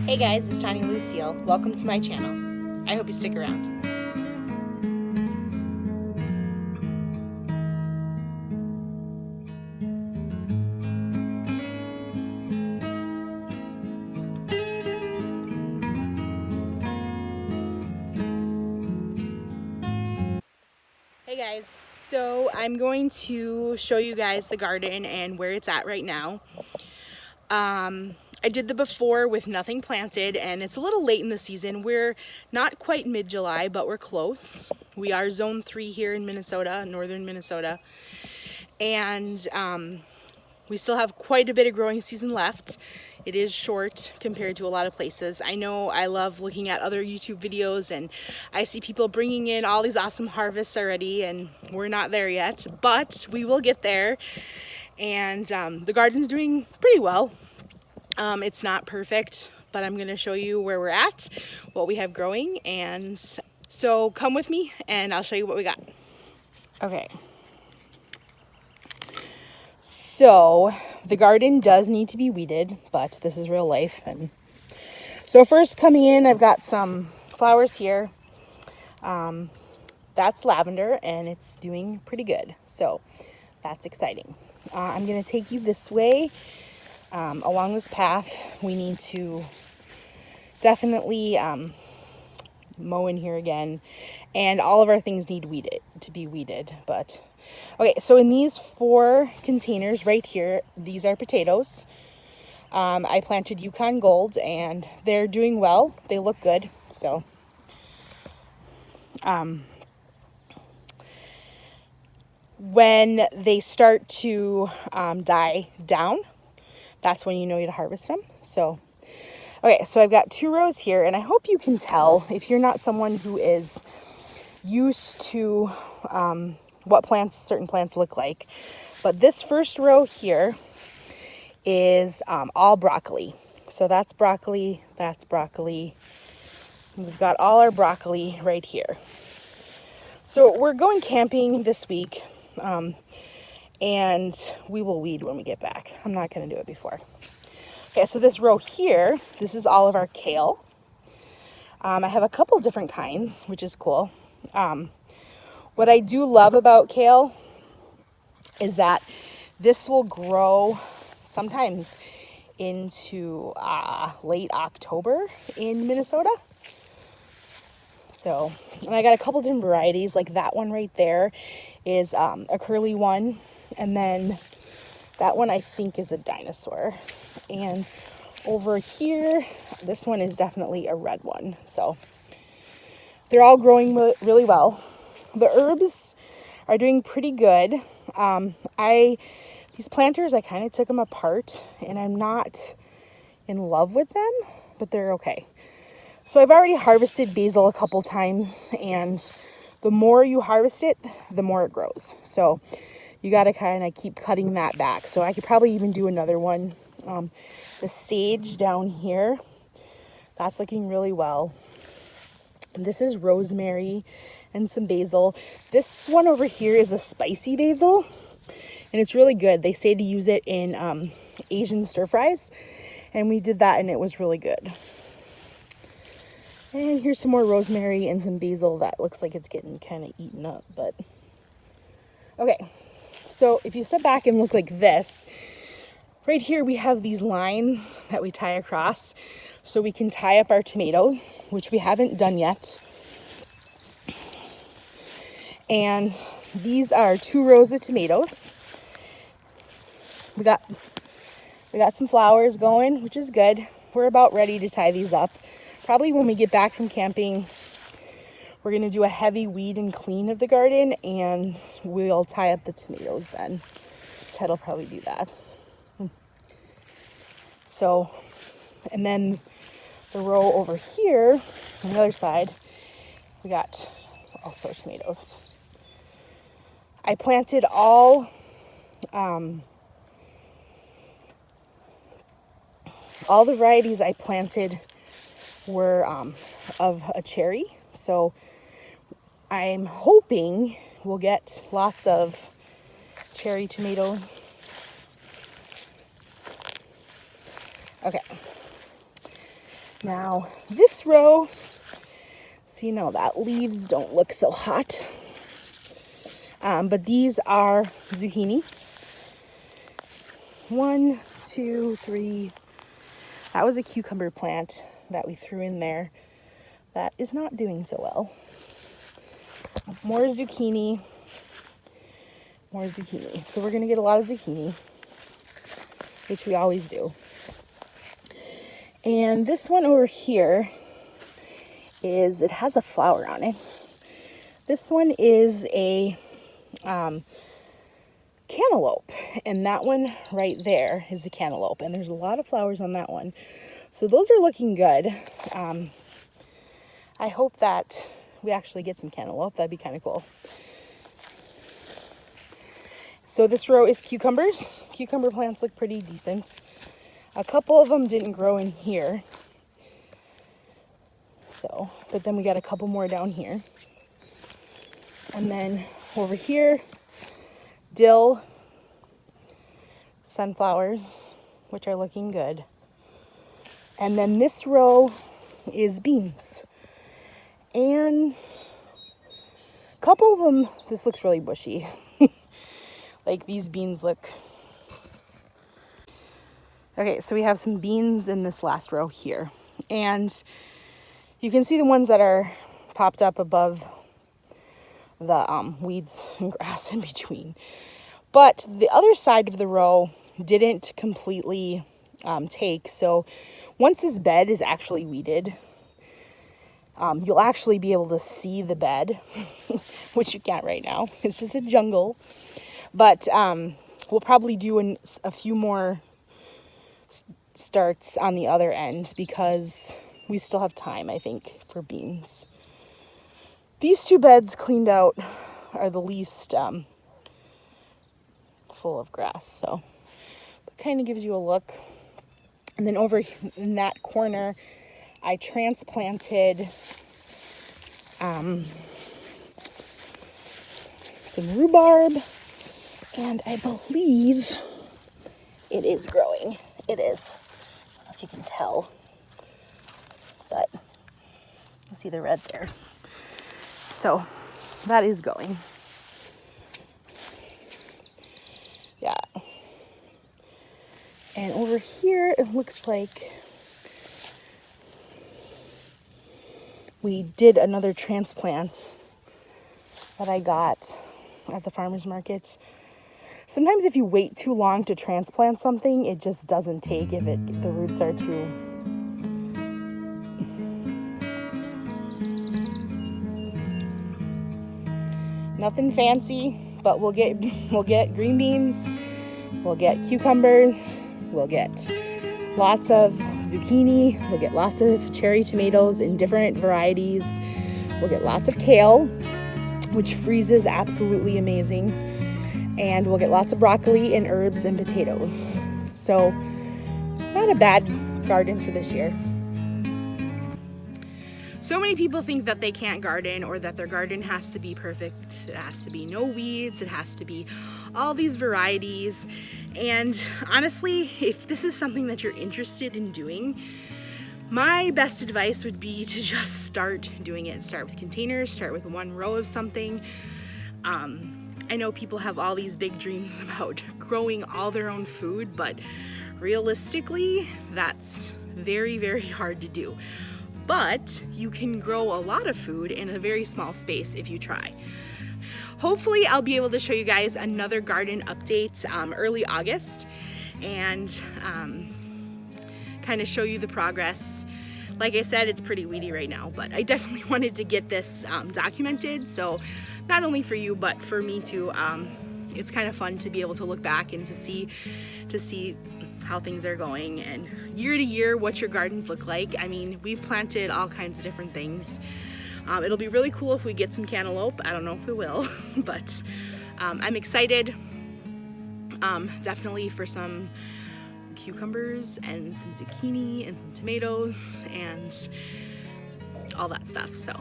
Hey guys, it's Tanya Lucille. Welcome to my channel. I hope you stick around. Hey guys, so I'm going to show you guys the garden and where it's at right now. I did the before with nothing planted, and it's a little late in the season. We're not quite mid-July, but we're close. We are zone 3 here in Minnesota, northern Minnesota, and we still have quite a bit of growing season left. It is short compared to a lot of places. I know I love looking at other YouTube videos, and I see people bringing in all these awesome harvests already, and we're not there yet, but we will get there. And the garden's doing pretty well. It's not perfect, but I'm gonna show you where we're at, what we have growing, and so come with me and I'll show you what we got. Okay. So the garden does need to be weeded, but this is real life. And so first coming in, I've got some flowers here. That's lavender and it's doing pretty good. So that's exciting. I'm gonna take you this way. Along this path, we need to definitely mow in here again, and all of our things need to be weeded. But okay, so in these 4 containers right here, these are potatoes. I planted Yukon Gold and they're doing well. They look good. So when they start to die down, that's when you know to harvest them. So okay, so I've got 2 rows here, and I hope you can tell if you're not someone who is used to what certain plants look like. But this first row here is all broccoli. So that's broccoli, that's broccoli. We've got all our broccoli right here. So we're going camping this week, and we will weed when we get back. I'm not going to do it before. Okay, so this row here, this is all of our kale. I have a couple different kinds, which is cool. What I do love about kale is that this will grow sometimes into late October in Minnesota. So, and I got a couple different varieties, like that one right there is a curly one, and then that one I think is a dinosaur. And over here, this one is definitely a red one. So they're all growing really well. The herbs are doing pretty good. These planters, I kind of took them apart, and I'm not in love with them, but they're okay. So I've already harvested basil a couple times, and the more you harvest it, the more it grows. So you got to kind of keep cutting that back. So I could probably even do another one. The sage down here, that's looking really well. And this is rosemary and some basil. This one over here is a spicy basil, and it's really good. They say to use it in Asian stir fries, and we did that and it was really good. And here's some more rosemary and some basil that looks like it's getting kind of eaten up, but okay. So if you step back and look like this, right here we have these lines that we tie across so we can tie up our tomatoes, which we haven't done yet. And these are 2 rows of tomatoes. We got some flowers going, which is good. We're about ready to tie these up. Probably when we get back from camping, we're going to do a heavy weed and clean of the garden, and we'll tie up the tomatoes then. Ted will probably do that. So, and then the row over here on the other side, we got also tomatoes. I planted all the varieties I planted were of a cherry. So I'm hoping we'll get lots of cherry tomatoes. Okay. Now this row, see, now that leaves don't look so hot. But these are zucchini. 1, 2, 3. That was a cucumber plant that we threw in there that is not doing so well. More zucchini. More zucchini. So we're going to get a lot of zucchini, which we always do. And this one over here it has a flower on it. This one is a cantaloupe, and that one right there is the cantaloupe, and there's a lot of flowers on that one. So those are looking good. I hope that we actually get some cantaloupe. That'd be kind of cool. So this row is cucumbers. Cucumber plants look pretty decent. A couple of them didn't grow in here. So, but then we got a couple more down here. And then over here, dill, sunflowers, which are looking good. And then this row is beans. And a couple of them, this looks really bushy. Like these beans look. Okay, so we have some beans in this last row here. And you can see the ones that are popped up above the weeds and grass in between. But the other side of the row didn't completely take. So once this bed is actually weeded, you'll actually be able to see the bed, which you can't right now. It's just a jungle. But we'll probably do a few more starts on the other end because we still have time, I think, for beans. These two beds cleaned out are the least full of grass, so it kind of gives you a look. And then over in that corner, I transplanted some rhubarb, and I believe it is growing. It is. I don't know if you can tell, but you see the red there. So that is going. Yeah. And over here, it looks like we did another transplant that I got at the farmer's market. Sometimes if you wait too long to transplant something, it just doesn't take if the roots are too. Nothing fancy, but we'll get green beans, we'll get cucumbers, we'll get lots of zucchini, we'll get lots of cherry tomatoes in different varieties, we'll get lots of kale, which freezes absolutely amazing, and we'll get lots of broccoli and herbs and potatoes. So not a bad garden for this year. So many people think that they can't garden, or that their garden has to be perfect. It has to be no weeds, it has to be all these varieties. And honestly, if this is something that you're interested in doing, my best advice would be to just start doing it. Start with containers, start with one row of something. I know people have all these big dreams about growing all their own food, but realistically, that's very, very hard to do. But you can grow a lot of food in a very small space if you try. Hopefully I'll be able to show you guys another garden update early August, and kind of show you the progress. Like I said, it's pretty weedy right now, but I definitely wanted to get this documented, so not only for you, but for me too. It's kind of fun to be able to look back and to see how things are going, and year to year what your gardens look like. I mean, we've planted all kinds of different things. It'll be really cool if we get some cantaloupe. I don't know if we will, but I'm excited definitely for some cucumbers and some zucchini and some tomatoes and all that stuff. So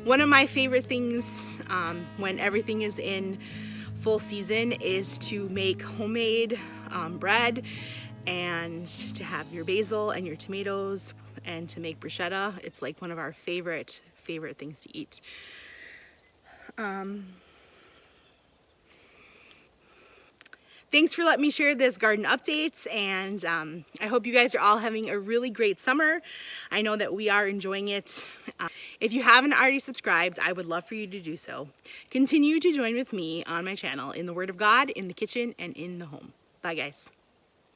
one of my favorite things when everything is in full season is to make homemade bread and to have your basil and your tomatoes and to make bruschetta. It's like one of our favorite things to eat. Thanks for letting me share this garden updates, and I hope you guys are all having a really great summer. I know that we are enjoying it. If you haven't already subscribed, I would love for you to do so. Continue to join with me on my channel in the Word of God, in the kitchen, and in the home. Bye, guys.